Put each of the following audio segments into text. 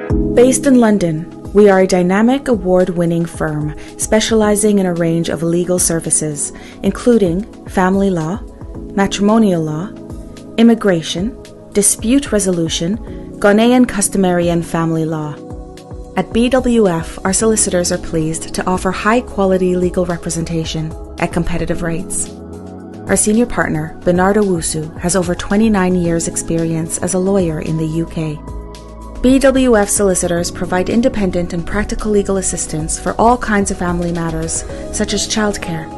Based in London, we are a dynamic award-winning firm specializing in a range of legal services, including family law, matrimonial law, immigration, dispute resolution, Ghanaian customary and family law. At BWF, our solicitors are pleased to offer high-quality legal representation at competitive rates. Our senior partner, Bernardo Wusu, has over 29 years' experience as a lawyer in the UK. BWF solicitors provide independent and practical legal assistance for all kinds of family matters, such as childcare,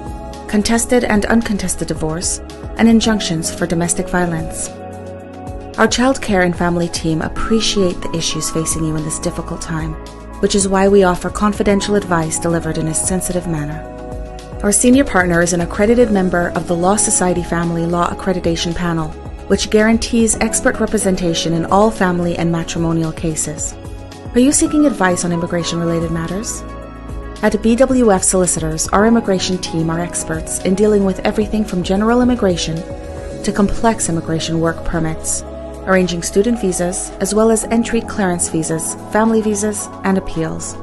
contested and uncontested divorce, and injunctions for domestic violence. Our childcare and family team appreciate the issues facing you in this difficult time, which is why we offer confidential advice delivered in a sensitive manner. Our senior partner is an accredited member of the Law Society Family Law Accreditation Panel, which guarantees expert representation in all family and matrimonial cases. Are you seeking advice on immigration-related matters? At BWF Solicitors, our immigration team are experts in dealing with everything from general immigration to complex immigration work permits, arranging student visas, as well as entry clearance visas, family visas, and appeals.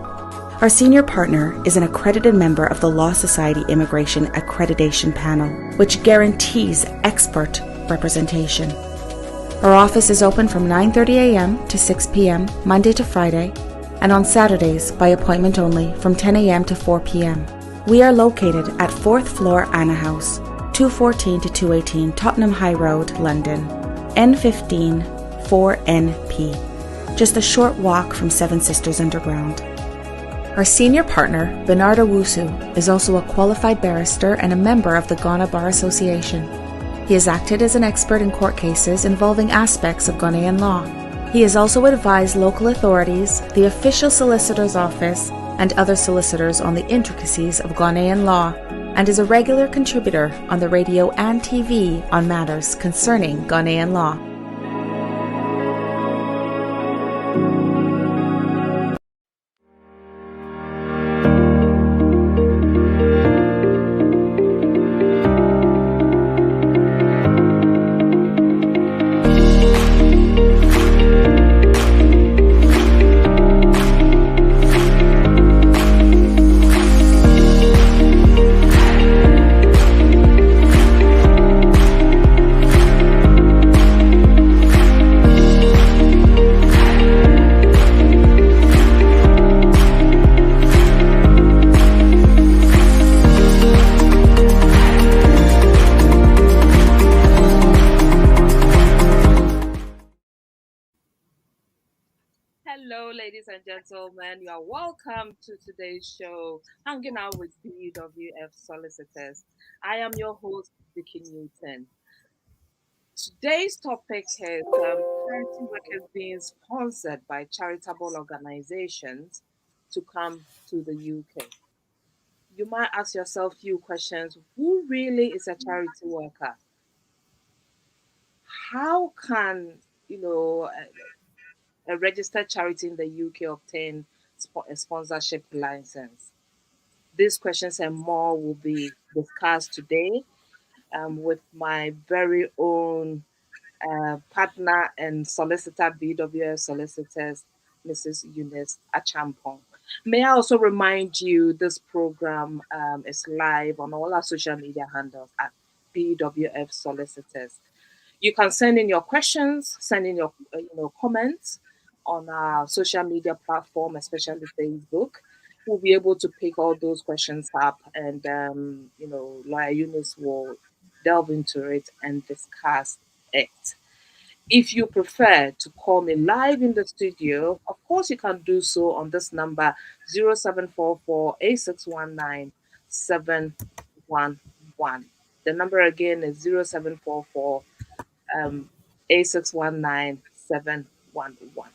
Our senior partner is an accredited member of the Law Society Immigration Accreditation Panel, which guarantees expert representation. Our office is open from 9:30 a.m. to 6 p.m. Monday to Friday, and on Saturdays by appointment only from 10 a.m. to 4 p.m. We are located at 4th floor Anna House, 214 to 218 Tottenham High Road, London, N15 4NP, just a short walk from Seven Sisters Underground. Our senior partner, Bernardo Wusu, is also a qualified barrister and a member of the Ghana Bar Association. He has acted as an expert in court cases involving aspects of Ghanaian law. He has also advised local authorities, the official solicitor's office, and other solicitors on the intricacies of Ghanaian law, and is a regular contributor on the radio and TV on matters concerning Ghanaian law. Hello, ladies and gentlemen. You are welcome to today's show, Hanging Out with BWF Solicitors. I am your host, Vicky Newton. Today's topic is charity workers being sponsored by charitable organizations to come to the UK. You might ask yourself a few questions. Who really is a charity worker? How can, a registered charity in the UK obtain a sponsorship license? These questions and more will be discussed today with my very own partner and solicitor, BWF Solicitors, Mrs. Eunice Achampong. May I also remind you this program is live on all our social media handles at BWF Solicitors. You can send in your questions, send in your comments on our social media platform, especially Facebook. We'll be able to pick all those questions up, and Lawyer Eunice will delve into it and discuss it. If you prefer to call me live in the studio, of course you can do so on this number 0744 8619 711. The number again is 0744 8619 711.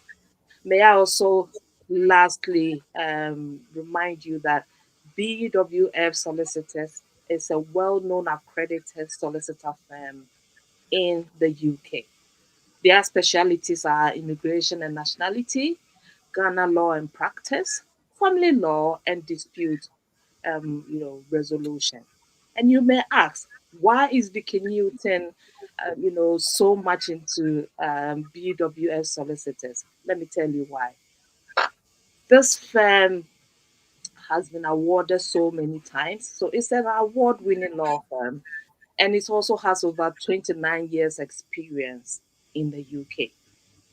May I also lastly remind you that BWF Solicitors is a well-known accredited solicitor firm in the UK. Their specialties are immigration and nationality, Ghana law and practice, family law, and dispute resolution. And you may ask, why is Vicky Newton, so much into BWS solicitors? Let me tell you why. This firm has been awarded so many times. So it's an award-winning law firm, and it also has over 29 years experience in the UK.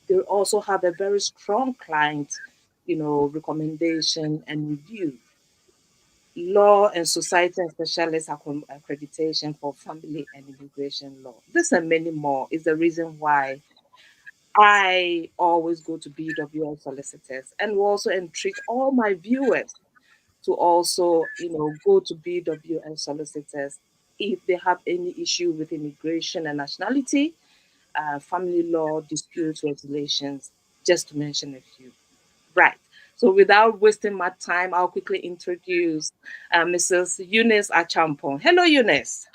They also have a very strong client, recommendation and review, law and society and specialist accreditation for family and immigration law. This and many more is the reason why I always go to BWL solicitors, and will also entreat all my viewers to also, go to BWL solicitors if they have any issue with immigration and nationality, family law, dispute resolutions, just to mention a few. Right. So without wasting my time, I'll quickly introduce Mrs. Eunice Achampong. Hello, Eunice.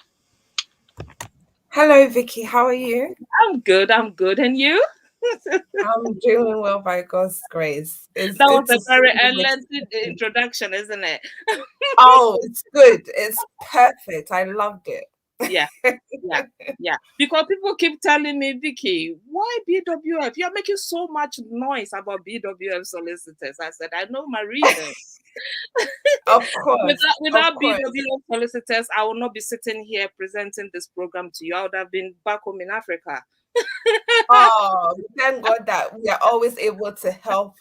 Hello, Vicky. How are you? I'm good. I'm good. And you? I'm doing well by God's grace. It's That was good a to see very you with lengthy introduction, isn't it? Oh, it's good. It's perfect. I loved it. Yeah, yeah, yeah. Because people keep telling me, Vicky, why BWF? You're making so much noise about BWF solicitors. I said, I know my reason. Of course. Of Without course. BWF solicitors, I will not be sitting here presenting this program to you. I would have been back home in Africa. Oh, thank God that we are always able to help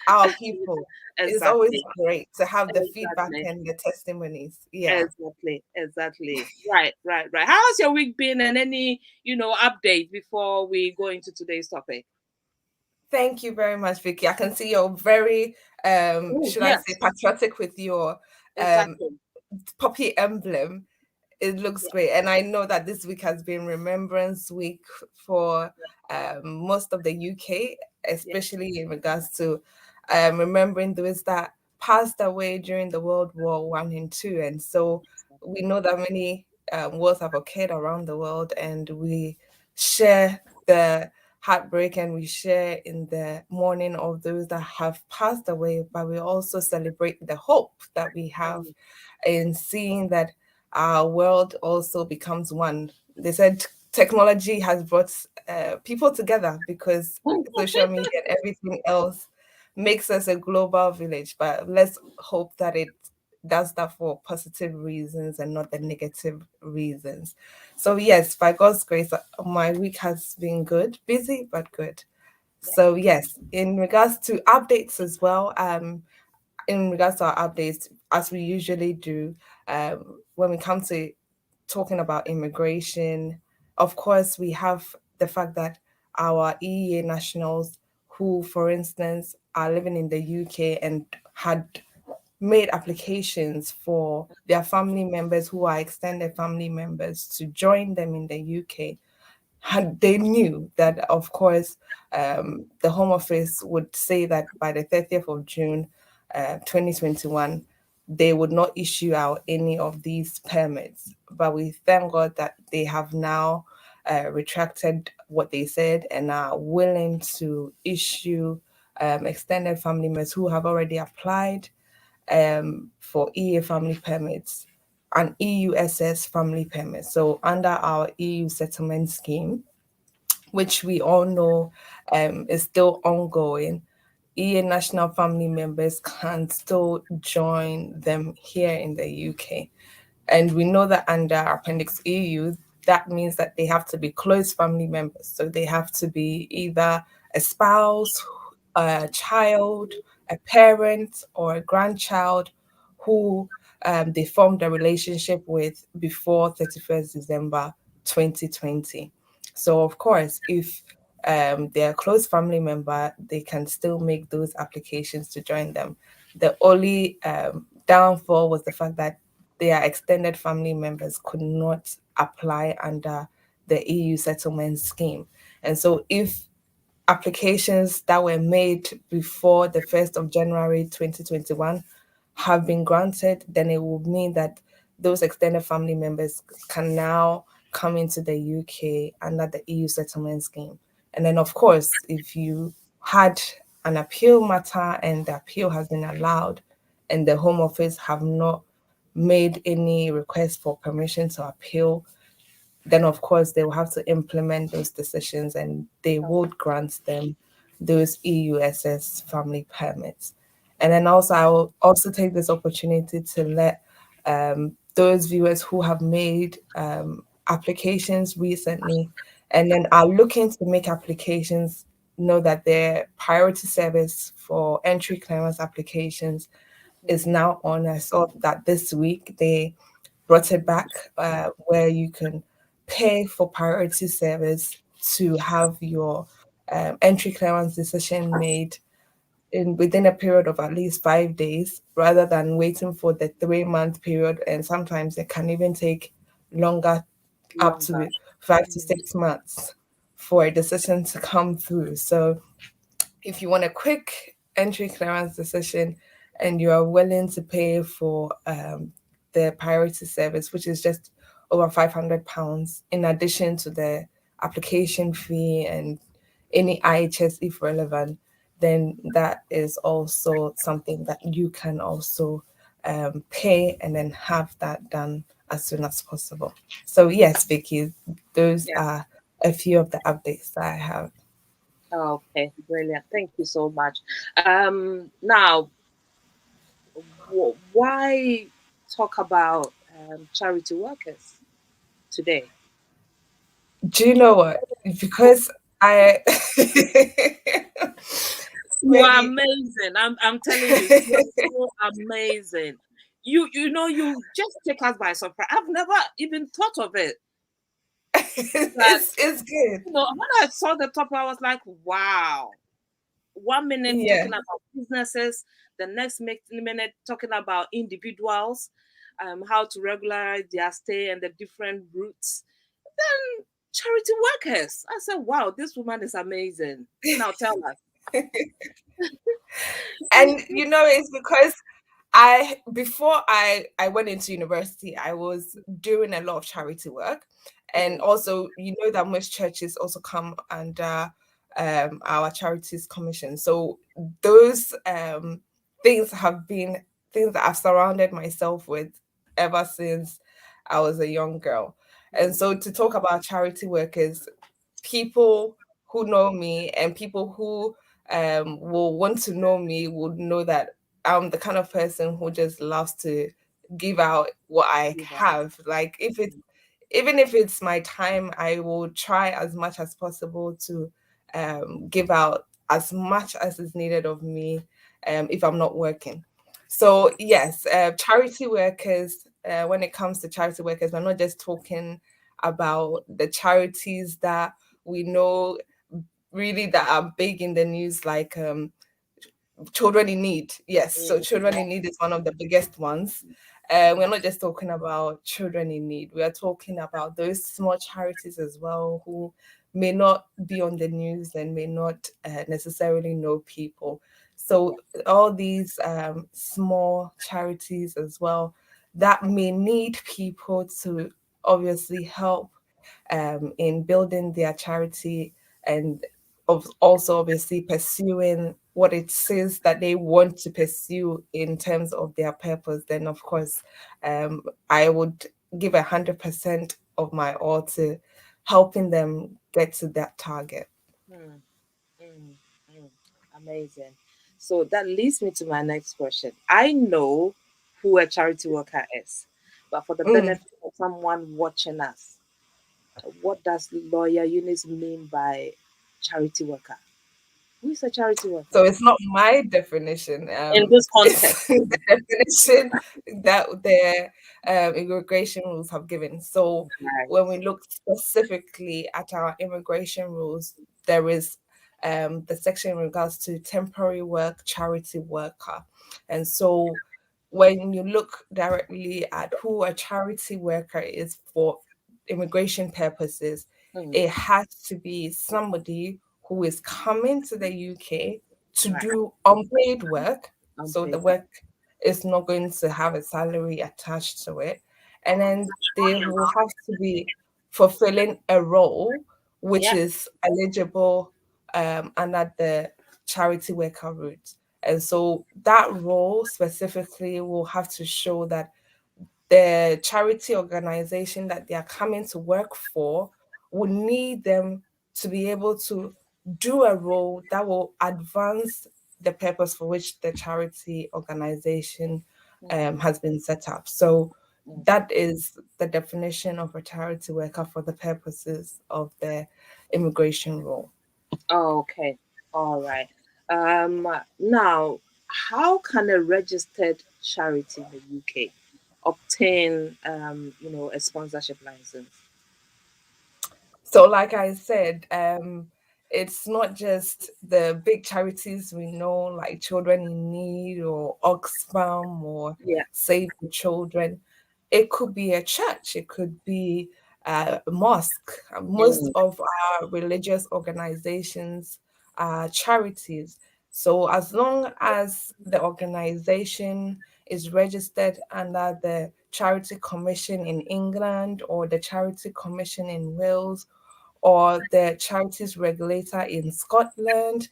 our people. It's always Exactly, great to have the feedback exactly, and the testimonies. Yeah. exactly, exactly. Right, right, right. How's your week been, and any, update before we go into today's topic? Thank you very much, Vicky. I can see you're very Oh, should I say yes, patriotic with your um exactly. poppy emblem. It looks Yeah, great. And I know that this week has been Remembrance Week for most of the UK, yeah, especially in regards to remembering those that passed away during the World War One and Two. And so we know that many wars have occurred around the world, and we share the heartbreak and we share in the mourning of those that have passed away, but we also celebrate the hope that we have mm, in seeing that our world also becomes one. They said technology has brought people together because social media and everything else makes us a global village. But let's hope that it does that for positive reasons and not the negative reasons. So, yes, by God's grace, my week has been good, busy, but good. yeah, So, yes, in regards to updates as well, in regards to our updates, as we usually do, when we come to talking about immigration, of course, we have the fact that our EEA nationals who, for instance, are living in the UK and had made applications for their family members who are extended family members to join them in the UK, and they knew that, of course, the Home Office would say that by the 30th of June, 2021, they would not issue out any of these permits. But we thank God that they have now retracted what they said and are willing to issue extended family members who have already applied for EA family permits and EUSS family permits. So under our EU settlement scheme, which we all know is still ongoing, EA national family members can still join them here in the UK. And we know that under Appendix EU, that means that they have to be close family members. So they have to be either a spouse, a child, a parent, or a grandchild who they formed a relationship with before 31st December 2020. So, of course, if they're a close family member, they can still make those applications to join them. The only downfall was the fact that their extended family members could not apply under the EU settlement scheme. And so, if applications that were made before the 1st of January 2021 have been granted, then it will mean that those extended family members can now come into the UK under the EU settlement scheme. And then, of course, if you had an appeal matter and the appeal has been allowed and the Home Office have not made any request for permission to appeal, then of course they will have to implement those decisions and they would grant them those EUSS family permits. And then also, I will also take this opportunity to let those viewers who have made applications recently and then are looking to make applications know that their priority service for entry clearance applications is Mm. now on. I saw that this week they brought it back where you can pay for priority service to have your entry clearance decision made in within a period of at least 5 days rather than waiting for the 3 month period, and sometimes it can even take longer, up Longer. to 5 to Mm. 6 months for a decision to come through. So if you want a quick entry clearance decision and you are willing to pay for the priority service, which is just over £500, in addition to the application fee and any IHS if relevant, then that is also something that you can also pay and then have that done as soon as possible. So, yes, Vicky, those Yeah. are a few of the updates that I have. Okay, brilliant. Thank you so much. Now, why talk about charity workers today? Do you know what? Because I You are maybe amazing. I'm telling you, you are so amazing. You know, you just take us by surprise. I've never even thought of it. That, it's good. when I saw the topic, I was like, wow. 1 minute Yeah. talking about businesses, the next minute talking about individuals, how to regularize their stay and the different routes. Then charity workers. I said, wow, this woman is amazing. Now tell us. And it's because I before I went into university, I was doing a lot of charity work, and Mm, also that most churches also come under our charities commission. So those things have been things that I've surrounded myself with ever since I was a young girl. And mm, so to talk about charity workers, people who know me and people who will want to know me would know that I'm the kind of person who just loves to give out what I give us. have. Like even if it's my time, I will try as much as possible to give out as much as is needed of me if I'm not working. So yes, charity workers. When it comes to charity workers, we're not just talking about the charities that we know really that are big in the news, like children in need. Yes, so Mm, children yeah. in need is one of the biggest ones. We're not just talking about children in need. We are talking about those small charities as well who may not be on the news and may not necessarily know people. So all these small charities as well that may need people to obviously help in building their charity and of also obviously pursuing what it says that they want to pursue in terms of their purpose, then of course I would give 100% of my all to helping them get to that target. Mm, mm, mm. Amazing. So that leads me to my next question. I know who a charity worker is, but for the Mm. benefit of someone watching us, what does Lawyer Eunice mean by charity worker? Who is a charity worker? So it's not my definition. In this It's context. the definition that the immigration rules have given. So when we Right. look specifically at our immigration rules, there is the section in regards to temporary work, charity worker. And so when you look directly at who a charity worker is for immigration purposes, Mm, it has to be somebody who is coming to the UK to right. do unpaid work. So the Unpaid work. work is not going to have a salary attached to it. And then they will have to be fulfilling a role which Yeah. is eligible under the charity worker route. And so that role specifically will have to show that the charity organization that they are coming to work for will need them to be able to do a role that will advance the purpose for which the charity organization Mm, has been set up. So mm. that is the definition of a charity worker for the purposes of the immigration rule. Oh, okay. All right. Now, how can a registered charity in the UK obtain, a sponsorship license? So, like I said, it's not just the big charities we know, like Children in Need or Oxfam or Yeah. Save the Children. It could be a church, it could be a mosque. Most Mm, of our religious organizations are charities. So, as long as the organization is registered under the Charity Commission in England or the Charity Commission in Wales or the charities regulator in Scotland,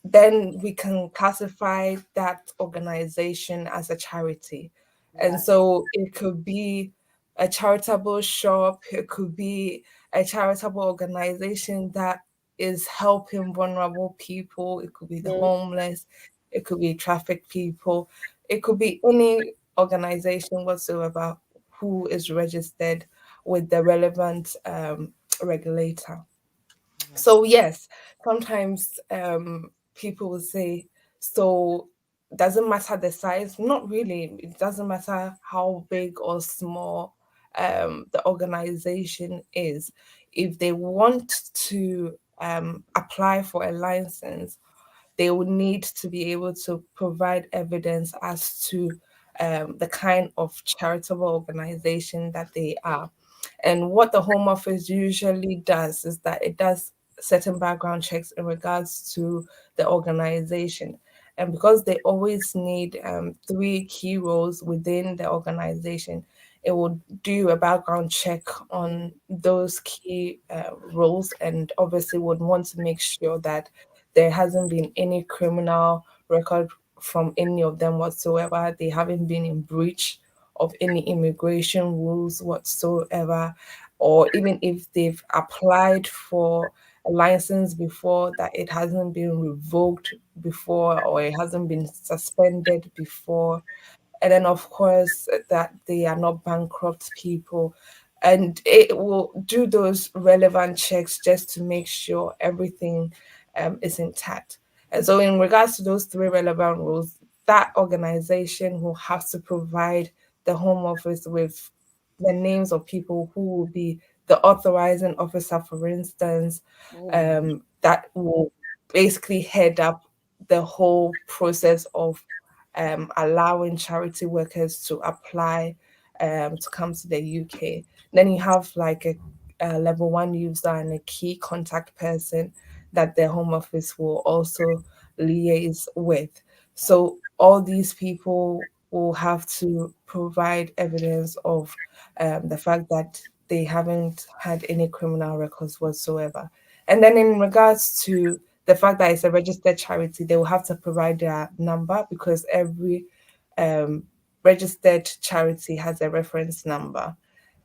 then we can classify that organization as a charity. And right. so it could be a charitable shop, it could be a charitable organization that is helping vulnerable people, it could be the Mm, homeless, it could be trafficked people, it could be any organization whatsoever who is registered with the relevant regulator. right. So yes, sometimes people will say, so doesn't matter the size. Not really. It doesn't matter how big or small the organization is. If they want to apply for a license, they would need to be able to provide evidence as to the kind of charitable organization that they are. And what the Home Office usually does is that it does certain background checks in regards to the organization. And because they always need three key roles within the organization, it will do a background check on those key roles and obviously would want to make sure that there hasn't been any criminal record from any of them whatsoever. They haven't been in breach of any immigration rules whatsoever, or even if they've applied for a license before, that it hasn't been revoked before or it hasn't been suspended before. And then, of course, that they are not bankrupt people. And it will do those relevant checks just to make sure everything is intact. And so, in regards to those three relevant rules, that organization will have to provide the Home Office with the names of people who will be the authorizing officer, for instance, Mm, that will basically head up the whole process of allowing charity workers to apply to come to the UK. Then you have like a level one user and a key contact person that the Home Office will also liaise with. So all these people will have to provide evidence of the fact that they haven't had any criminal records whatsoever. And then in regards to the fact that it's a registered charity, they will have to provide their number because every um, registered charity has a reference number.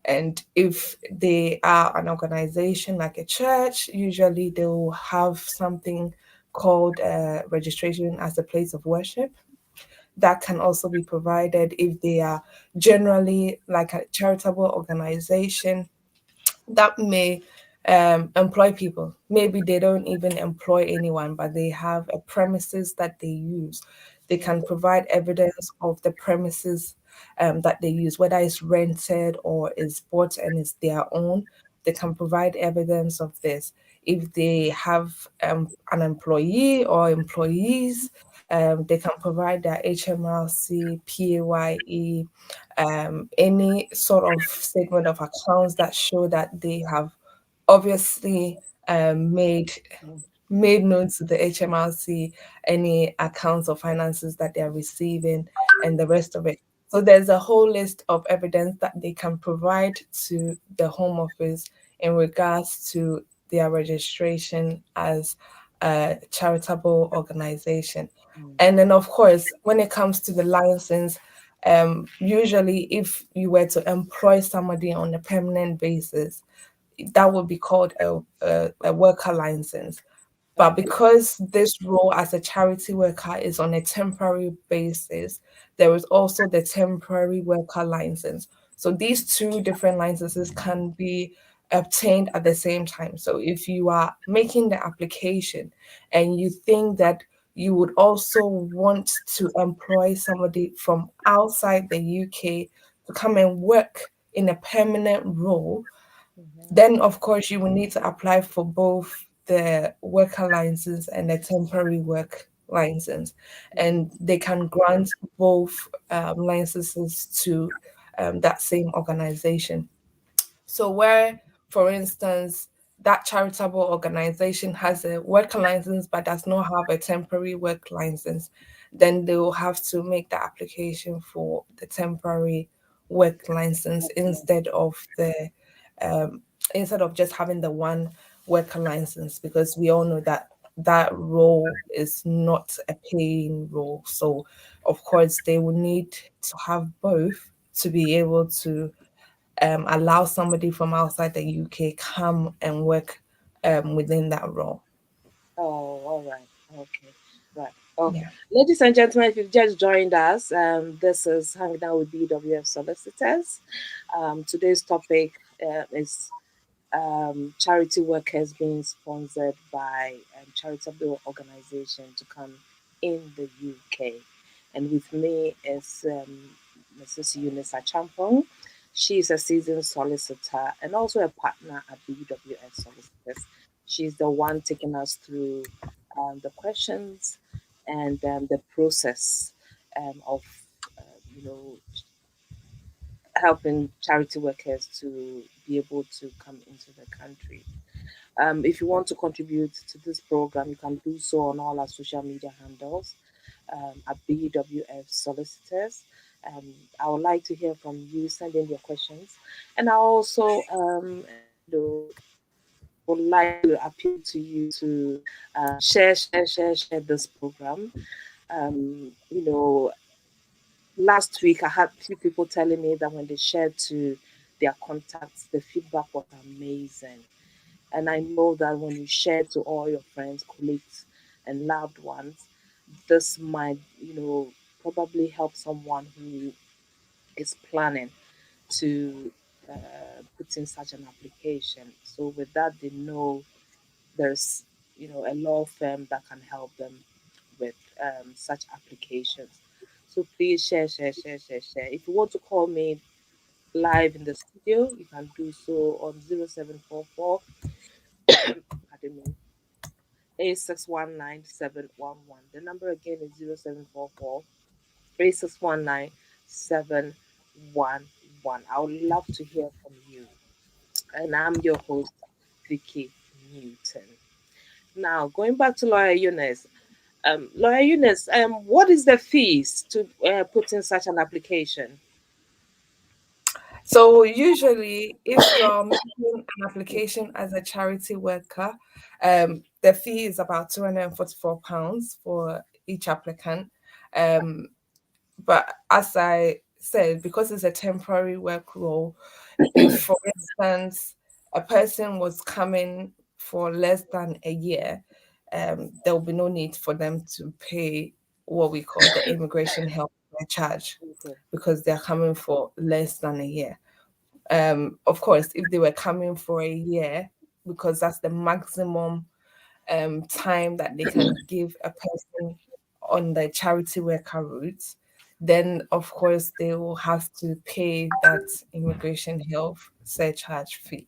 And if they are an organization like a church, usually they will have something called registration as a place of worship. That can also be provided if they are generally like a charitable organization that may employ people. Maybe they don't even employ anyone, but they have a premises that they use. They mm, can provide evidence of the premises that they use, whether it's rented or is bought and it's their own. They can provide evidence of this. If they have an employee or employees, they can provide their HMRC, PAYE, any sort of statement of accounts that show that they have obviously mm, made known to the HMRC any accounts or finances that they are receiving and the rest of it. So there's a whole list of evidence that they can provide to the Home Office in regards to their registration as a charitable organization. mm. And then, of course, when it comes to the license, usually if you were to employ somebody on a permanent basis, that would be called a worker license. But Okay. because this role as a charity worker is on a temporary basis, there is also the temporary worker license. So these two different licenses can be obtained at the same time. So if you are making the application and you think that you would also want to employ somebody from outside the UK to come and work in a permanent role, Mm-hmm. then, of course, you will need to apply for both the worker license and the temporary work license. Mm-hmm. And they can grant both licenses to that same organization. So, where, for instance, that charitable organization has a worker license but does not have a temporary work license, then they will have to make the application for the temporary work license Okay. um, instead of just having the one worker license, because we all know that that role is not a paying role. So, of course, they will need to have both to be able to allow somebody from outside the UK come and work within that role. Oh, all right. Okay. Right. Okay. Yeah. Ladies and gentlemen, if you've just joined us, this is Hanging Out with BWF Solicitors. Today's topic is charity workers being sponsored by charitable organization to come in the UK. And with me is Mrs. Eunice Achampong. She's a seasoned solicitor and also a partner at BWF Solicitors. She's the one taking us through the questions and the process of, you know, helping charity workers to be able to come into the country. If you want to contribute to this program, you can do so on all our social media handles at BWF Solicitors. I would like to hear from you. Send in your questions, and I also would like to appeal to you to share this program. You know, last week I had few people telling me that when they shared to their contacts, the feedback was amazing. And I know that when you share to all your friends, colleagues, and loved ones, this might, probably help someone who is planning to put in such an application. So with that, they know there's, a law firm that can help them with such applications. So please share. If you want to call me live in the studio, you can do so on 0744, pardon me, 8619711. The number again is 0744 8619711. I would love to hear from you. And I'm your host, Vicky Newton. Now, going back to Lawyer Eunice. Lawyer Eunice, what is the fees to put in such an application? So usually, if you're making an application as a charity worker, the fee is about £244 for each applicant. Um, but as I said, because it's a temporary work role, if, for instance, a person was coming for less than a year, there will be no need for them to pay what we call the immigration help charge, Okay. because they're coming for less than a year. Of course, if they were coming for a year, because that's the maximum time that they can give a person on the charity worker route, then of course they will have to pay that immigration health surcharge fee.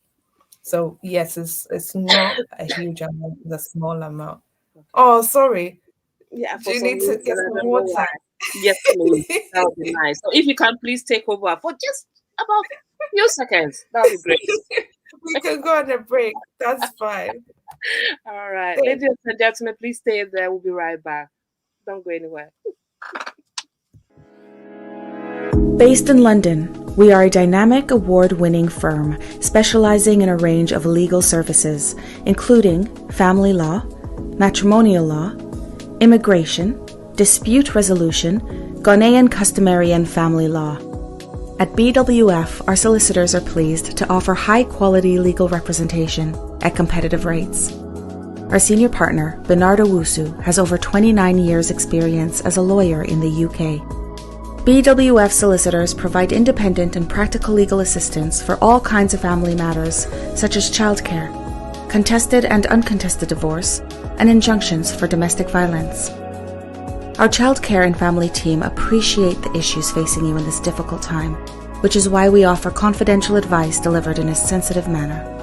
So yes, it's not a huge amount, it's a small amount. Okay. Oh, sorry. Yeah, Do for you some need to reason, get I some don't know water? why. Yes, please. That would be nice. So if you can please take over for just about a few seconds, that would be great. We can go on a break. That's fine. All right. Thanks. Ladies and gentlemen, please stay there. We'll be right back. Don't go anywhere. Based in London, we are a dynamic award-winning firm specializing in a range of legal services, including family law, matrimonial law, immigration, dispute resolution, Ghanaian customary and family law. At BWF, our solicitors are pleased to offer high-quality legal representation at competitive rates. Our senior partner, Bernardo Wusu, has over 29 years' experience as a lawyer in the UK. BWF solicitors provide independent and practical legal assistance for all kinds of family matters, such as childcare, contested and uncontested divorce, and injunctions for domestic violence. Our childcare and family team appreciate the issues facing you in this difficult time, which is why we offer confidential advice delivered in a sensitive manner.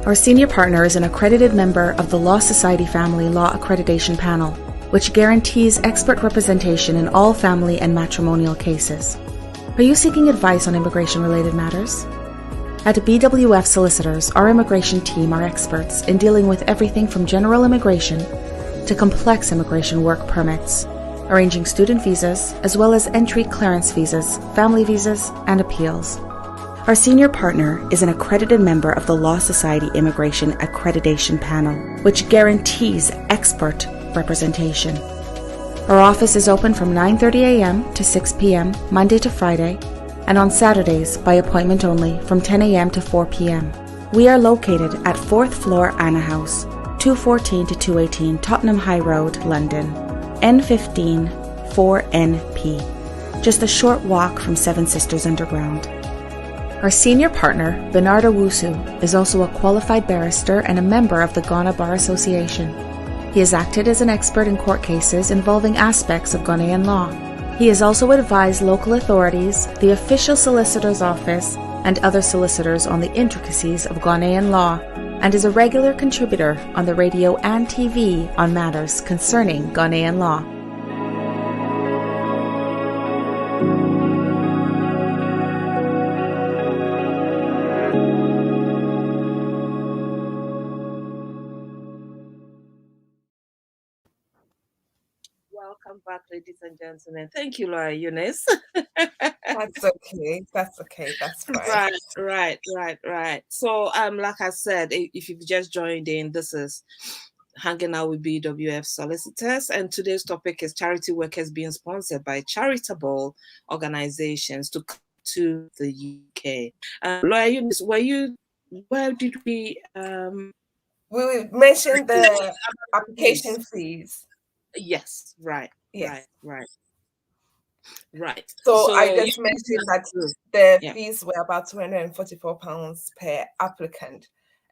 Our senior partner is an accredited member of the Law Society Family Law Accreditation Panel, which guarantees expert representation in all family and matrimonial cases. Are you seeking advice on immigration-related matters? At BWF Solicitors, our immigration team are experts in dealing with everything from general immigration to complex immigration work permits, arranging student visas, as well as entry clearance visas, family visas, and appeals. Our senior partner is an accredited member of the Law Society Immigration Accreditation Panel, which guarantees expert representation. Our office is open from 9:30 a.m. to 6 p.m. Monday to Friday, and on Saturdays by appointment only from 10 a.m. to 4 p.m. We are located at 4th floor Anna House, 214 to 218 Tottenham High Road, London, N15 4NP, just a short walk from Seven Sisters Underground. Our senior partner, Bernardo Wusu, is also a qualified barrister and a member of the Ghana Bar Association. He has acted as an expert in court cases involving aspects of Ghanaian law. He has also advised local authorities, the official solicitor's office, and other solicitors on the intricacies of Ghanaian law, and is a regular contributor on the radio and TV on matters concerning Ghanaian law. Welcome back, ladies and gentlemen. Thank you, Laura Eunice. That's okay. That's okay. That's fine. Right. So, like I said, if you've just joined in, this is Hanging Out with BWF Solicitors, and today's topic is charity workers being sponsored by charitable organizations to come to the UK. Laura Eunice, where did we? We mentioned the application fees. Yes, right. Yes. So I just mentioned that the fees were about £244 per applicant.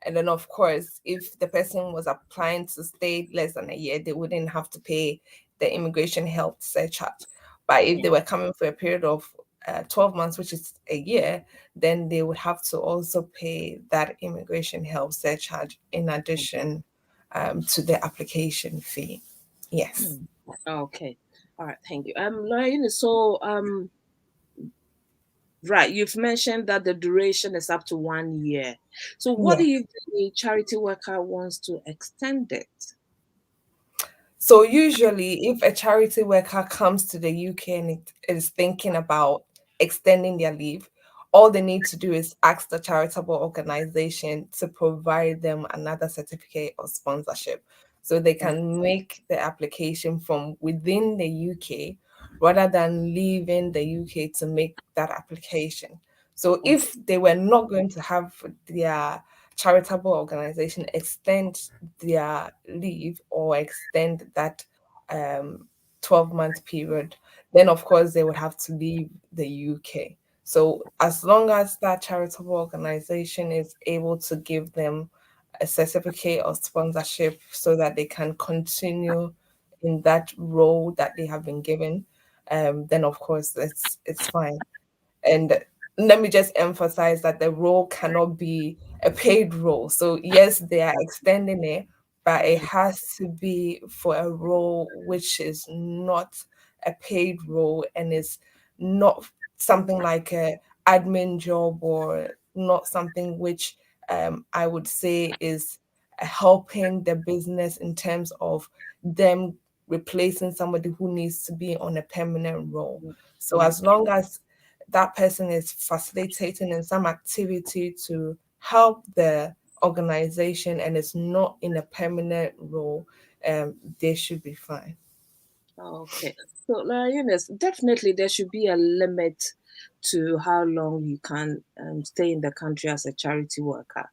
And then, of course, if the person was applying to stay less than a year, they wouldn't have to pay the immigration help surcharge. But if they were coming for a period of 12 months, which is a year, then they would have to also pay that immigration help surcharge in addition to the application fee. Yes. Okay. All right. Thank you. Laura, so right, you've mentioned that the duration is up to 1 year. So what if the charity worker wants to extend it? So usually if a charity worker comes to the UK and it is thinking about extending their leave, all they need to do is ask the charitable organization to provide them another certificate of sponsorship. So they can make the application from within the UK rather than leaving the UK to make that application. So if they were not going to have their charitable organization extend their leave or extend that 12-month period, then of course they would have to leave the UK. So as long as that charitable organization is able to give them a certificate of sponsorship so that they can continue in that role that they have been given, then of course it's fine. And let me just emphasize that the role cannot be a paid role. So yes, they are extending it, but it has to be for a role which is not a paid role and is not something like a admin job or not something which I would say is helping the business in terms of them replacing somebody who needs to be on a permanent role. So as long as that person is facilitating in some activity to help the organization and is not in a permanent role, they should be fine. Okay. So, Eunice, definitely there should be a limit to how long you can stay in the country as a charity worker.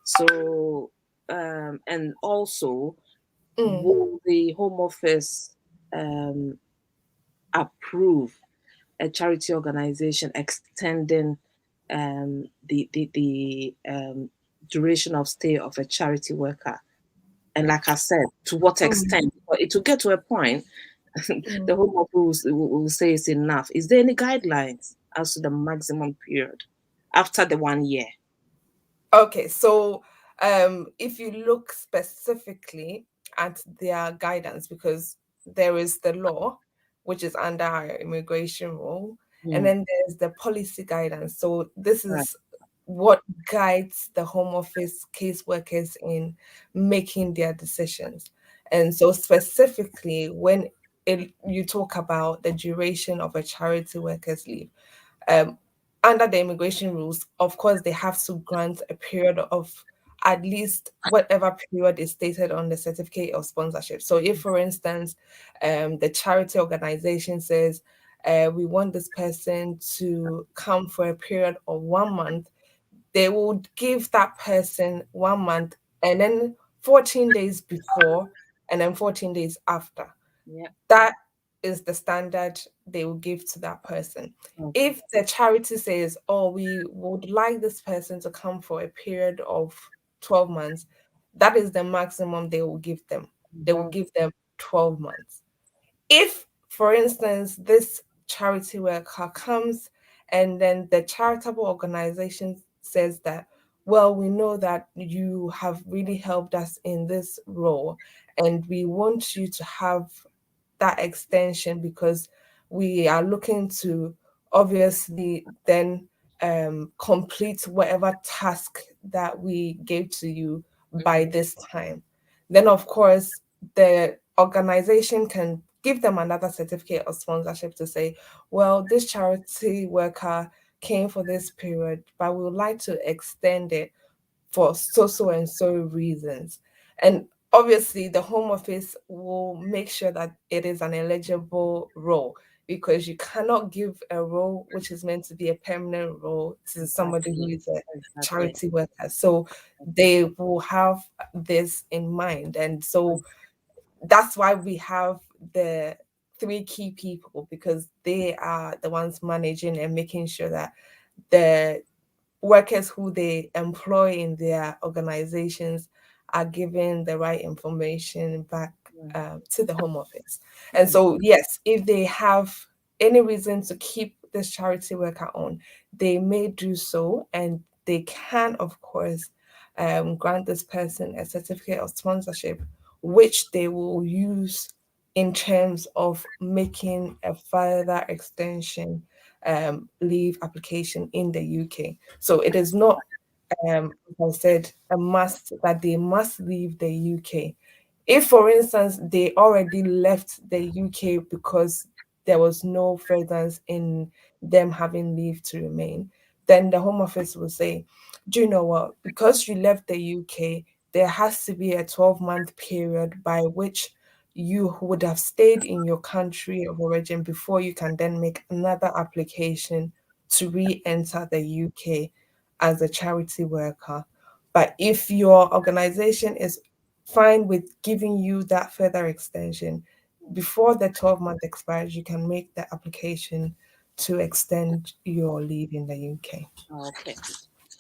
So, and also Mm. will the Home Office um, approve a charity organization extending the duration of stay of a charity worker? And like I said, to what Mm. extent? But it will get to a point, Mm. the Home Office will say it's enough. Is there any guidelines as to the maximum period after the 1 year? Okay, so if you look specifically at their guidance, because there is the law, which is under our immigration rule, and Mm, then there's the policy guidance. So this right. is what guides the Home Office caseworkers in making their decisions. And so specifically, when you talk about the duration of a charity worker's leave, um, under the immigration rules, of course, they have to grant a period of at least whatever period is stated on the certificate of sponsorship. So, if, for instance, the charity organization says, we want this person to come for a period of 1 month, they would give that person 1 month and then 14 days before and then 14 days after. Yeah. That is the standard they will give to that person. Okay. If the charity says, oh, we would like this person to come for a period of 12 months, that is the maximum they will give them. They will Mhm. give them 12 months. If, for instance, this charity worker comes and then the charitable organization says that, well, we know that you have really helped us in this role, and we want you to have that extension because we are looking to obviously then complete whatever task that we gave to you by Mhm. this time. Then, of course, the organization can give them another certificate of sponsorship to say, well, this charity worker came for this period, but we would like to extend it for so and so reasons. And obviously, the Home Office will make sure that it is an eligible role, because you cannot give a role which is meant to be a permanent role to somebody who Exactly. is a Exactly. charity worker. So they will have this in mind. And so that's why we have the three key people, because they are the ones managing and making sure that the workers who they employ in their organizations are given the right information back Mm, to the Home Office. And mm, so, yes, if they have any reason to keep this charity worker on, they may do so, and they can, of course, grant this person a certificate of sponsorship, which they will use in terms of making a further extension leave application in the UK. So it is not, as I said, a must that they must leave the UK. If, for instance, they already left the UK because there was no furtherance in them having leave to remain, then the Home Office will say, do you know what? Because you left the UK, there has to be a 12-month period by which you would have stayed in your country of origin before you can then make another application to re-enter the UK as a charity worker. But if your organization is fine with giving you that further extension, mm. before the 12-month expires, you can make the application to extend your leave in the UK. Okay.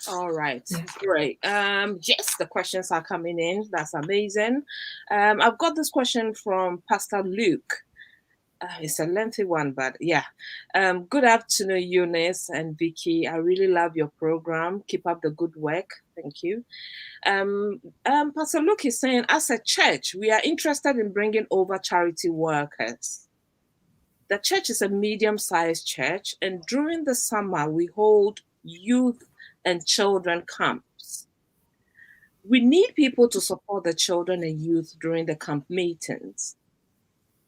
All right. Yeah. Great. Yes, the questions are coming in. That's amazing. I've got this question from Pastor Luke. It's a lengthy one, but yeah. Good afternoon, Eunice and Vicky. I really love your program. Keep up the good work. Thank you. Pastor Luke is saying, as a church, we are interested in bringing over charity workers. The church is a medium sized church, and during the summer, we hold youth and children camps. We need people to support the children and youth during the camp meetings.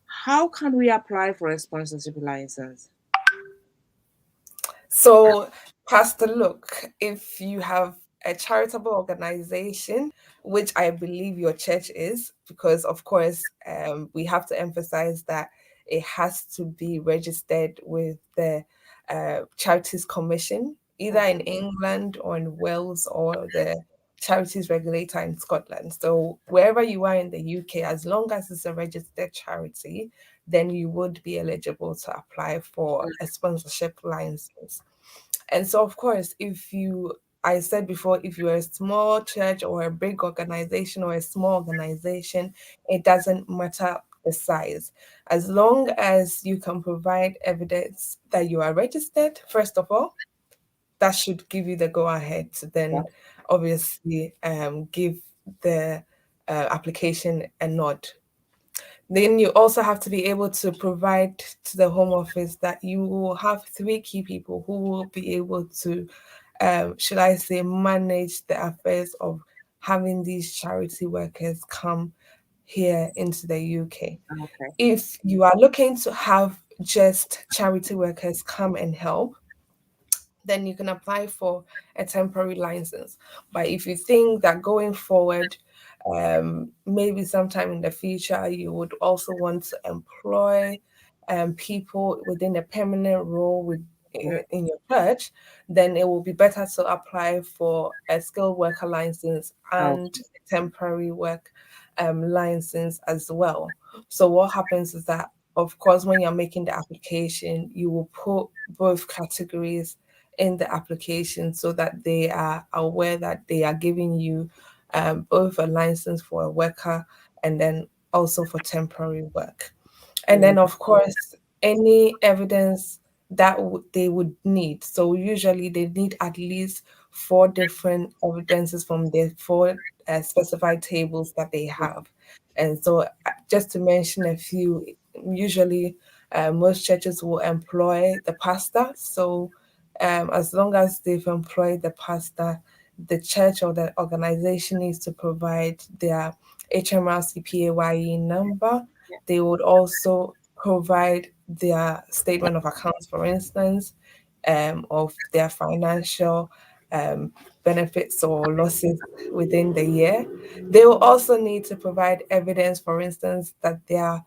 How can we apply for a sponsorship license? So, Pastor, look, if you have a charitable organization, which I believe your church is, because of course, we have to emphasize that it has to be registered with the Charities Commission, either in England or in Wales or the charities regulator in Scotland. So wherever you are in the UK, as long as it's a registered charity, then you would be eligible to apply for a sponsorship license. And so, of course, I said before, if you're a small church or a big organization or a small organization, it doesn't matter the size. As long as you can provide evidence that you are registered, first of all, that should give you the go ahead to Yeah. then obviously give the application a nod. Then you also have to be able to provide to the Home Office that you will have three key people who will be able to, should I say, manage the affairs of having these charity workers come here into the UK. Okay. If you are looking to have just charity workers come and help, then you can apply for a temporary license. But if you think that going forward, maybe sometime in the future, you would also want to employ people within a permanent role in your church, then it will be better to apply for a skilled worker license Oh, and a temporary work license as well. So what happens is that, of course, when you're making the application, you will put both categories in the application so that they are aware that they are giving you both a license for a worker and then also for temporary work. And mm, then, of course, any evidence that they would need. So usually they need at least four different evidences from the four specified tables that they have. And so, just to mention a few, usually most churches will employ the pastor. So, as long as they've employed the pastor, the church or the organization needs to provide their HMRC PAYE number. yeah. They would also provide their statement of accounts, for instance, of their financial um, benefits or losses within the year. They will also need to provide evidence, for instance, that their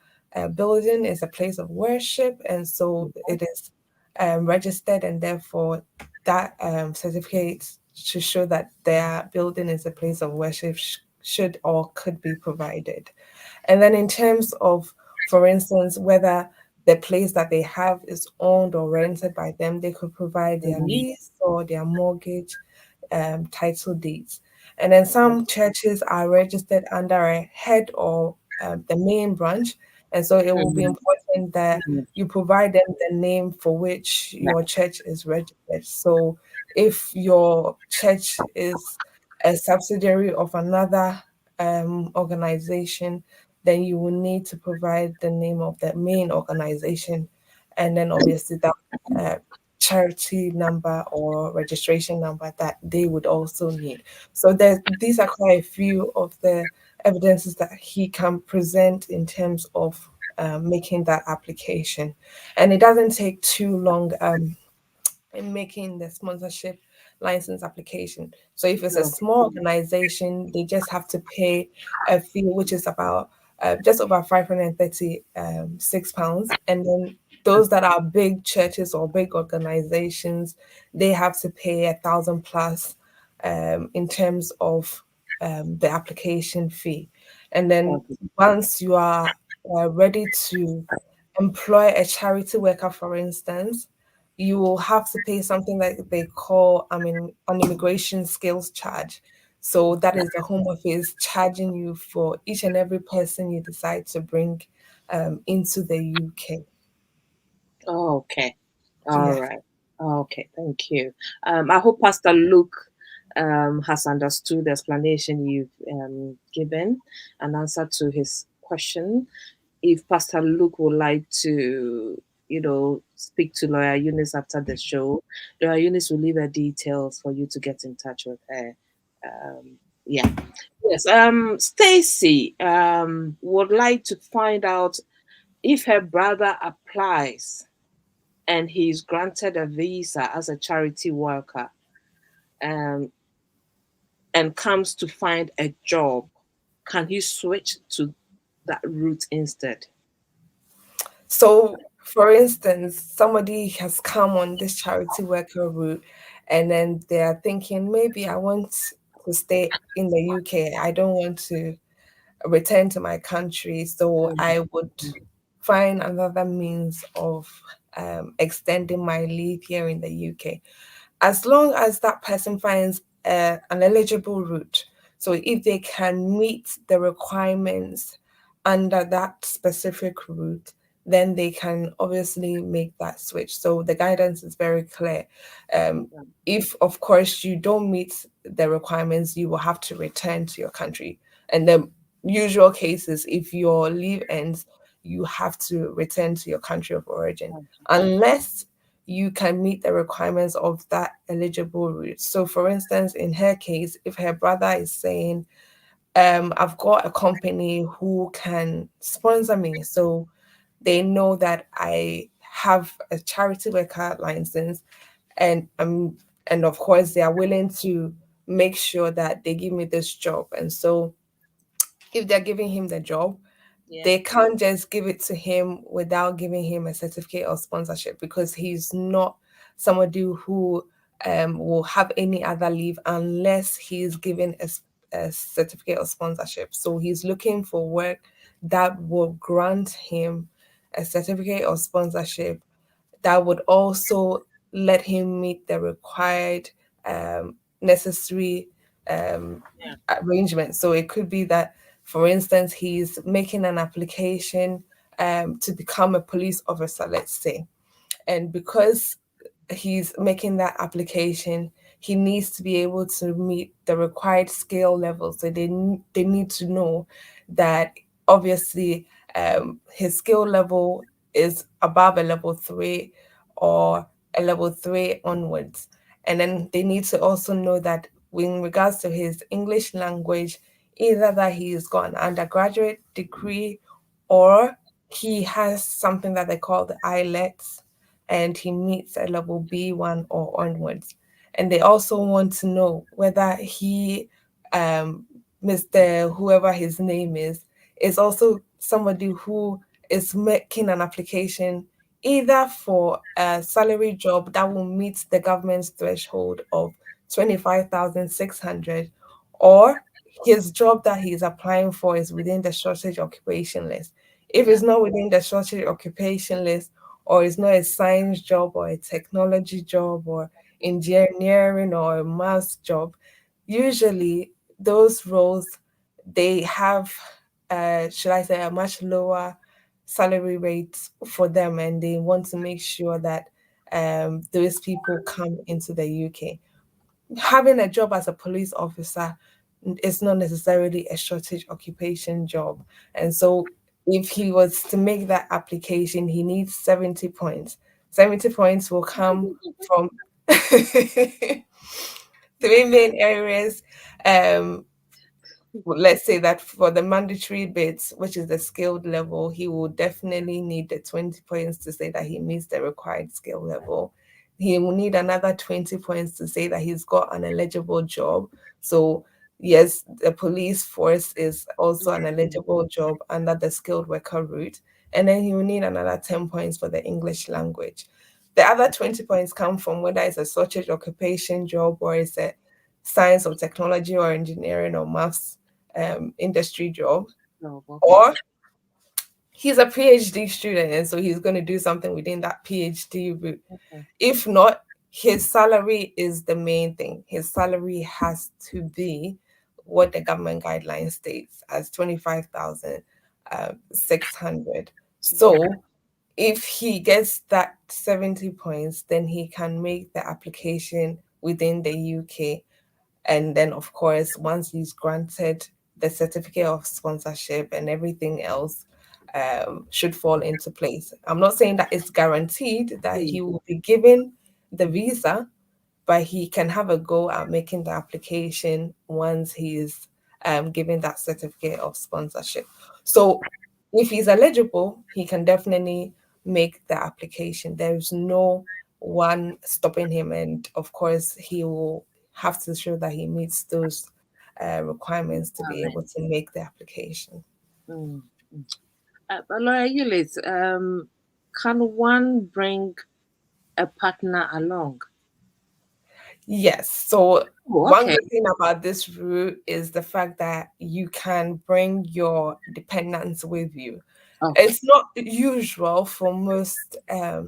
building is a place of worship, and so it is registered, and therefore that certificate to show that their building is a place of worship should or could be provided. And then in terms of, for instance, whether the place that they have is owned or rented by them, they could provide their Mm, lease or their mortgage title deeds. And then some churches are registered under a head or the main branch. And so it will be mm, important that mm, you provide them the name for which yeah. your church is registered. So if your church is a subsidiary of another organization, then you will need to provide the name of the main organization, and then obviously that uh, charity number or registration number that they would also need. So these are quite a few of the evidences that he can present in terms of making that application, and it doesn't take too long. In making the sponsorship license application. So if it's a No. small organization, they just have to pay a fee, which is about just over £536. And then those that are big churches or big organizations, they have to pay 1,000 plus in terms of the application fee. And then Okay. once you are ready to employ a charity worker, for instance, you will have to pay something that they call, an immigration skills charge. So that is the Home Office charging you for each and every person you decide to bring into the UK. Oh, okay. All Yeah. right. Okay. Thank you. I hope Pastor Luke has understood the explanation you've given and answer to his question. If Pastor Luke would like to, speak to Lawyer Eunice after the show, Lawyer Eunice will leave her details for you to get in touch with her. Yeah. Yes. Stacy would like to find out if her brother applies and he's granted a visa as a charity worker, um, and comes to find a job, can he switch to that route instead? So, for instance, somebody has come on this charity worker route, and then they are thinking, maybe I want to stay in the UK. I don't want to return to my country. So Mm, I would find another means of extending my leave here in the UK. As long as that person finds an eligible route. So if they can meet the requirements under that specific route, then they can obviously make that switch. So the guidance is very clear. Um, yeah, if, of course, you don't meet the requirements, you will have to return to your country. And the usual cases, if your leave ends, you have to return to your country of origin, country. unless you can meet the requirements of that eligible route. So, for instance, in her case, if her brother is saying, I've got a company who can sponsor me, so they know that I have a charity worker license, and and of course they are willing to make sure that they give me this job. And so if they're giving him the job, Yeah, they can't just give it to him without giving him a certificate of sponsorship, because he's not somebody who will have any other leave unless he's given a certificate of sponsorship. So he's looking for work that will grant him a certificate of sponsorship that would also let him meet the required necessary yeah, arrangements. So it could be that, for instance, he's making an application to become a police officer, let's say. And because he's making that application, he needs to be able to meet the required skill level. So they need to know that obviously his skill level is above a level three or a level three onwards. And then they need to also know that in regards to his English language, either that he's got an undergraduate degree or he has something that they call the IELTS, and he meets a level B1 or onwards. And they also want to know whether he, um, Mr. whoever his name is also somebody who is making an application either for a salary job that will meet the government's threshold of 25,600, or his job that he's applying for is within the shortage occupation list. If yeah, it's not within the shortage occupation list, or it's not a science job or a technology job or engineering or a maths job, usually those roles, they have should I say, a much lower salary rate for them, and they want to make sure that those people come into the UK. Having a job as a police officer is not necessarily a shortage occupation job. And so if he was to make that application, he needs 70 points. 70 points will come from three main areas. Um, let's say that for the mandatory bits, which is the skilled level, he will definitely need the 20 points to say that he meets the required skill level. He will need another 20 points to say that he's got an eligible job. So, yes, the police force is also an mm, eligible job under the skilled worker route. And then he will need another 10 points for the English language. The other 20 points come from whether it's a shortage occupation job or it's a science or technology or engineering or maths industry job, no, okay, or he's a PhD student and so he's going to do something within that PhD route. okay, If not, his salary is the main thing. His salary has to be what the government guidelines states as 25,600. yeah, So if he gets that 70 points, then he can make the application within the UK. And then, of course, once he's granted the certificate of sponsorship and everything else, should fall into place. I'm not saying that it's guaranteed that mm, he will be given the visa, but he can have a go at making the application once he's given that certificate of sponsorship. So if he's eligible, he can definitely make the application. There's no one stopping him, and of course, he will have to show that he meets those requirements to be able to make the application. mm, mm. But Lawyer Yulis, can one bring a partner along? Yes. So Oh, one okay. good thing about this route is the fact that you can bring your dependents with you. Okay. It's not usual for most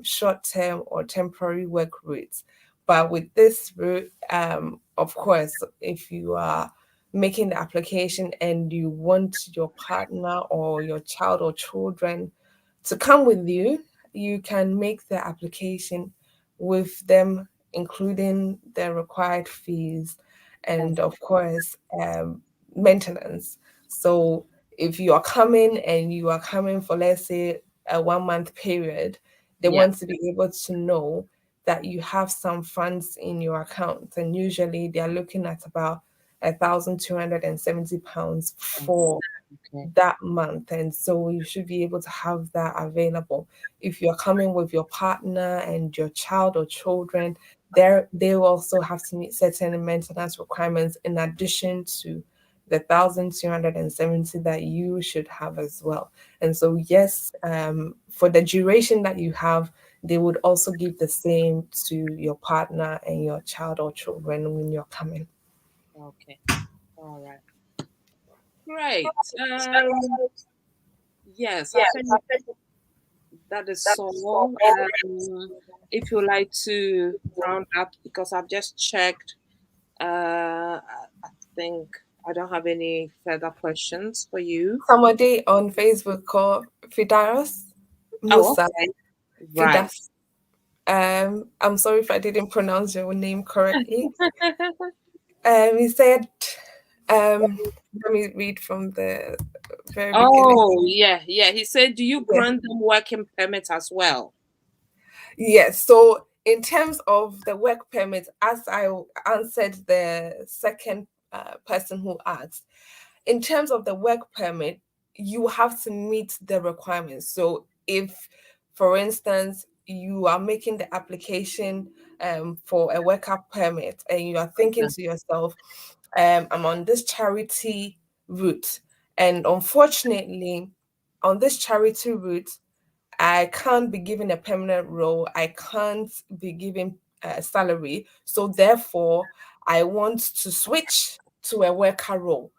short-term or temporary work routes, but with this route, of course, if you are making the application and you want your partner or your child or children to come with you, you can make the application with them, including the required fees and, of course, maintenance. So if you are coming and you are coming for, let's say, a 1 month period, they Yeah. want to be able to know that you have some funds in your account. And usually they are looking at about £1,270 for Okay. that month. And so you should be able to have that available. If you're coming with your partner and your child or children, they will also have to meet certain maintenance requirements in addition to the 1,270 that you should have as well. And so yes, for the duration that you have, they would also give the same to your partner and your child or children when you're coming. Okay. All right. Great. Yes, I think that is all. If you like to round up, because I've just checked, I think I don't have any further questions for you. Somebody on Facebook called Fidaros Oh, Musa. okay. Right. Fidas. I'm sorry if I didn't pronounce your name correctly. He said, let me read from the very beginning. Oh, yeah, yeah. He said, do you Yeah. grant them working permits as well? Yes. So, in terms of the work permit, as I answered the second person who asked, in terms of the work permit, you have to meet the requirements. So, if, for instance, you are making the application for a worker permit and you are thinking Yeah. to yourself, I'm on this charity route, and unfortunately, on this charity route, I can't be given a permanent role. I can't be given a salary. So therefore, I want to switch to a worker role.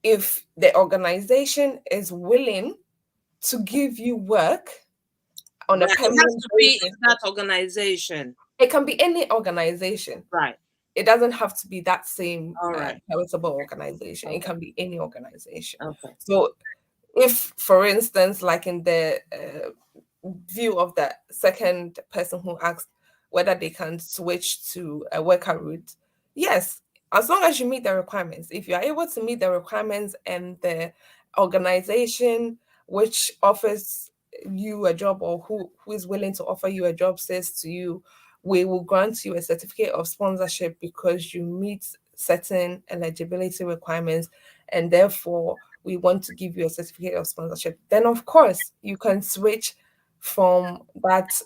If the organization is willing to give you work on a Right. It has permanent to be basis, in that organization. it can be any organization. Right. It doesn't have to be that same All right. charitable organization. It Okay. can be any organization. Okay. So if, for instance, like in the view of the second person who asked whether they can switch to a worker route, yes, as long as you meet the requirements. If you are able to meet the requirements and the organization which offers you a job or who is willing to offer you a job says to you, we will grant you a certificate of sponsorship because you meet certain eligibility requirements, and therefore we want to give you a certificate of sponsorship, then of course you can switch from that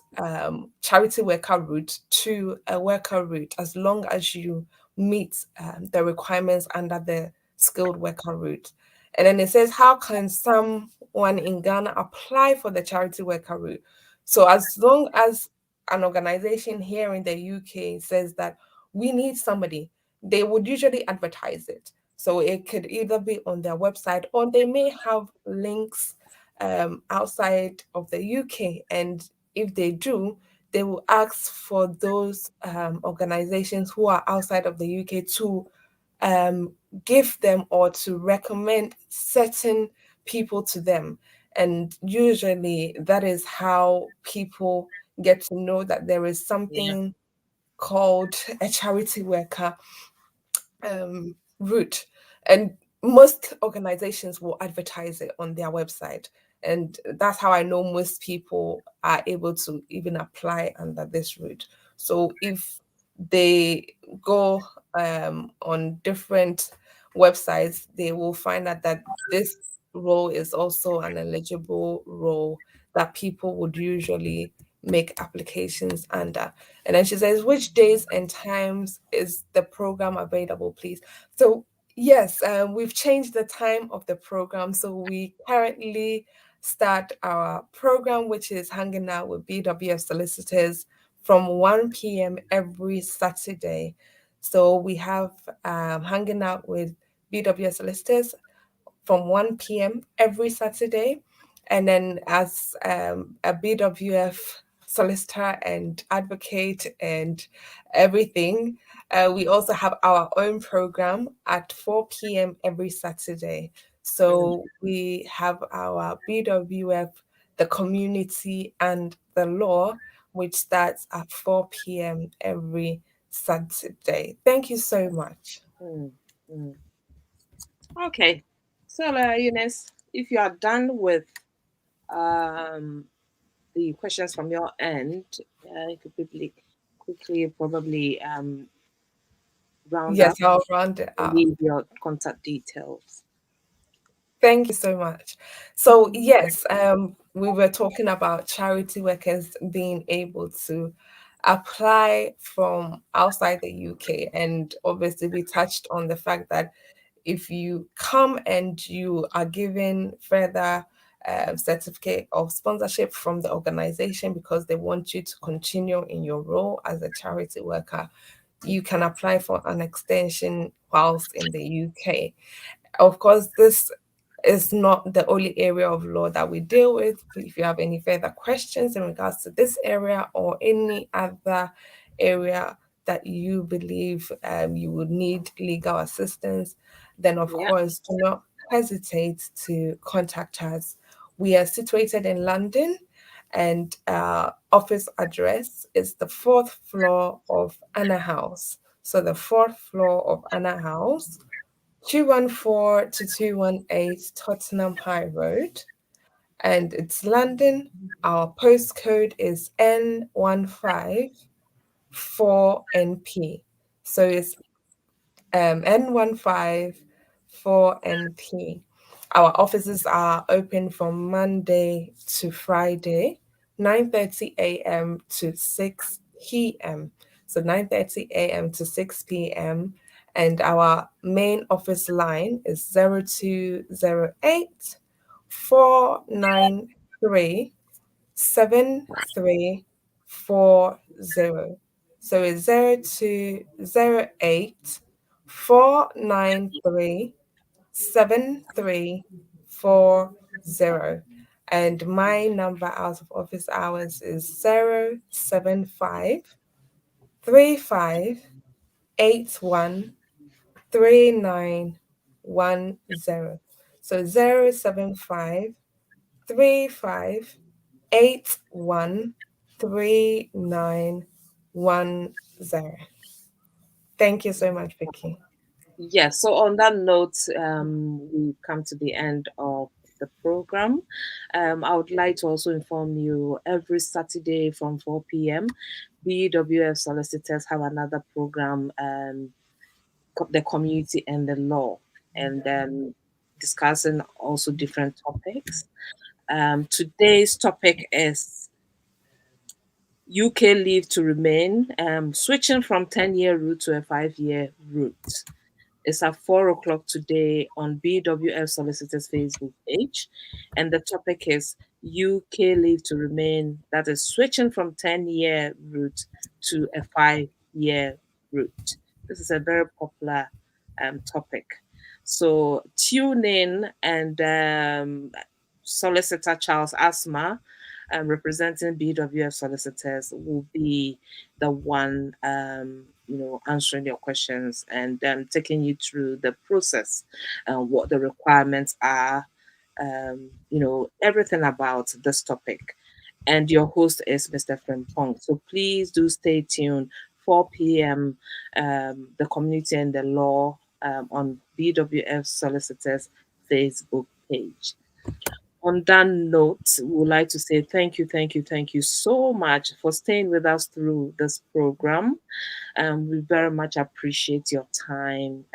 charity worker route to a worker route as long as you meet the requirements under the skilled worker route. And then it says, how can someone in Ghana apply for the charity worker route? So as long as an organization here in the UK says that we need somebody, they would usually advertise it. So it could either be on their website or they may have links outside of the UK. And if they do, they will ask for those organizations who are outside of the UK to um, give them or to recommend certain people to them. And usually that is how people get to know that there is Yeah. something called a charity worker route. And most organizations will advertise it on their website. And that's how I know most people are able to even apply under this route. So if they go on different websites, they will find out that this role is also an eligible role that people would usually make applications under. And then she says, which days and times is the program available, please? So, yes, we've changed the time of the program. So, we currently start our program, which is hanging out with BWF solicitors from 1 p.m. every Saturday. So we have hanging out with BWS solicitors from 1 p.m. every Saturday. And then, as a BWF solicitor and advocate and everything, we also have our own program at 4 p.m. every Saturday. Mm, So we have our BWF, the community and the law, which starts at 4 p.m. every Saturday. Thank you so much. mm, mm. Okay. So, Eunice, if you are done with um, the questions from your end, you could quickly probably round Yes, up I'll round it and up. leave your contact details. Thank you so much. So, yes, we were talking about charity workers being able to apply from outside the UK. And obviously, we touched on the fact that if you come and you are given further certificate of sponsorship from the organization because they want you to continue in your role as a charity worker, you can apply for an extension whilst in the UK. Of course, this is not the only area of law that we deal with. If you have any further questions in regards to this area or any other area that you believe you would need legal assistance, then of Yeah. course do not hesitate to contact us. We are situated in London, and our office address is the fourth floor of Anna House. So the fourth floor of Anna House, 214 to 218 Tottenham High Road, and it's London. Our postcode is N154NP. So it's N154NP. Our offices are open from Monday to Friday, 9:30 a.m. to 6 p.m. So 9:30 a.m. to 6 p.m. And our main office line is 0208 493 7340. So it's 0208 493 7340. And my number out of office hours is 075 3581 3910. So 075 3581 3910. Thank you so much, Vicky. Yes. So on that note, we come to the end of the program. I would like to also inform you every Saturday from 4 p.m. BWF solicitors have another program, the community and the law, and discussing also different topics. Today's topic is UK leave to remain, switching from 10-year route to a 5-year route. It's at 4 o'clock today on BWF Solicitors Facebook page. And the topic is UK leave to remain, that is switching from 10-year route to a 5-year route. This is a very popular topic. So tune in, and Solicitor Charles Asma, representing BWF solicitors, will be the one answering your questions and taking you through the process and what the requirements are, everything about this topic. And your host is Mr. Frimpong. So please do stay tuned. 4 p.m. The community and the law on BWF solicitors Facebook page. On that note, we would like to say thank you, thank you, thank you so much for staying with us through this program. We very much appreciate your time.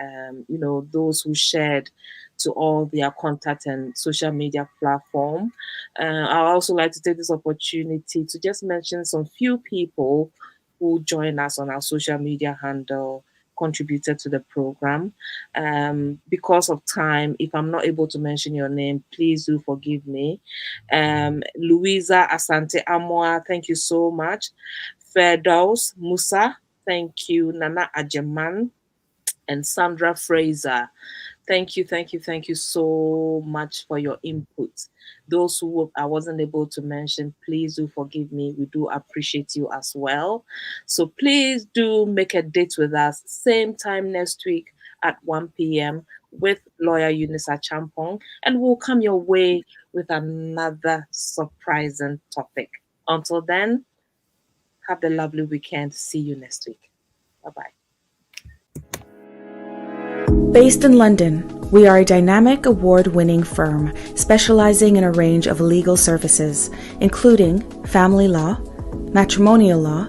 Those who shared to all their contact and social media platform. I also like to take this opportunity to just mention some few people who join us on our social media handle, contributed to the program. Because of time, if I'm not able to mention your name, please do forgive me. Louisa Asante Amoa, thank you so much. Ferdows Musa, Thank you, Nana Ajeman and Sandra Fraser. Thank you so much for your input. Those who I wasn't able to mention, please do forgive me. We do appreciate you as well. So please do make a date with us, same time next week at 1 p.m. with lawyer Unisa Champong, and we'll come your way with another surprising topic. Until then, have a lovely weekend. See you next week. Bye-bye. Based in London, we are a dynamic award-winning firm specializing in a range of legal services, including family law, matrimonial law,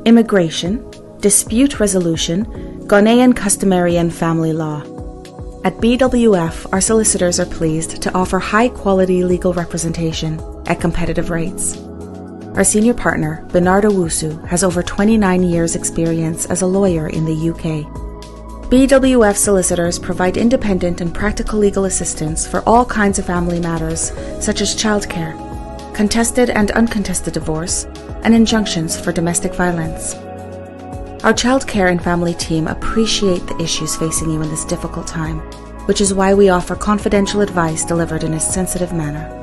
immigration, dispute resolution, Ghanaian customary and family law. At BWF, our solicitors are pleased to offer high-quality legal representation at competitive rates. Our senior partner, Bernard Owusu, has over 29 years' experience as a lawyer in the UK. BWF solicitors provide independent and practical legal assistance for all kinds of family matters, such as childcare, contested and uncontested divorce, and injunctions for domestic violence. Our childcare and family team appreciate the issues facing you in this difficult time, which is why we offer confidential advice delivered in a sensitive manner.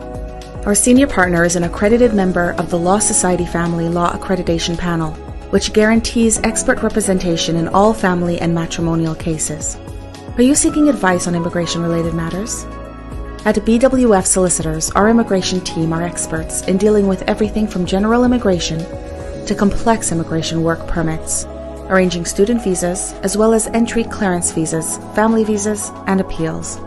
Our senior partner is an accredited member of the Law Society Family Law Accreditation Panel, which guarantees expert representation in all family and matrimonial cases. Are you seeking advice on immigration-related matters? At BWF Solicitors, our immigration team are experts in dealing with everything from general immigration to complex immigration work permits, arranging student visas, as well as entry clearance visas, family visas, and appeals.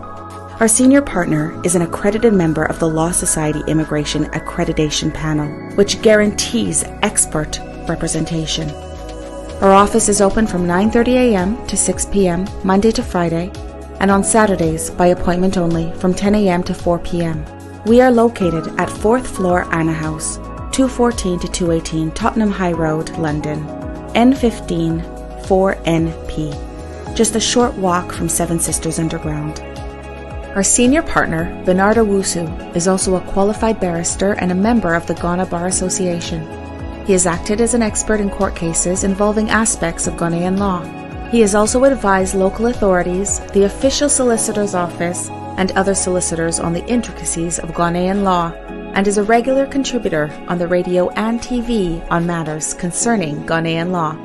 Our senior partner is an accredited member of the Law Society Immigration Accreditation Panel, which guarantees expert representation. Our office is open from 9:30 a.m. to 6 p.m. Monday to Friday, and on Saturdays by appointment only from 10 a.m. to 4 p.m. We are located at 4th floor Anna House, 214 to 218 Tottenham High Road, London, N15 4NP, just a short walk from Seven Sisters Underground. Our senior partner, Bernard Owusu, is also a qualified barrister and a member of the Ghana Bar Association. He has acted as an expert in court cases involving aspects of Ghanaian law. He has also advised local authorities, the official solicitor's office, and other solicitors on the intricacies of Ghanaian law, and is a regular contributor on the radio and TV on matters concerning Ghanaian law.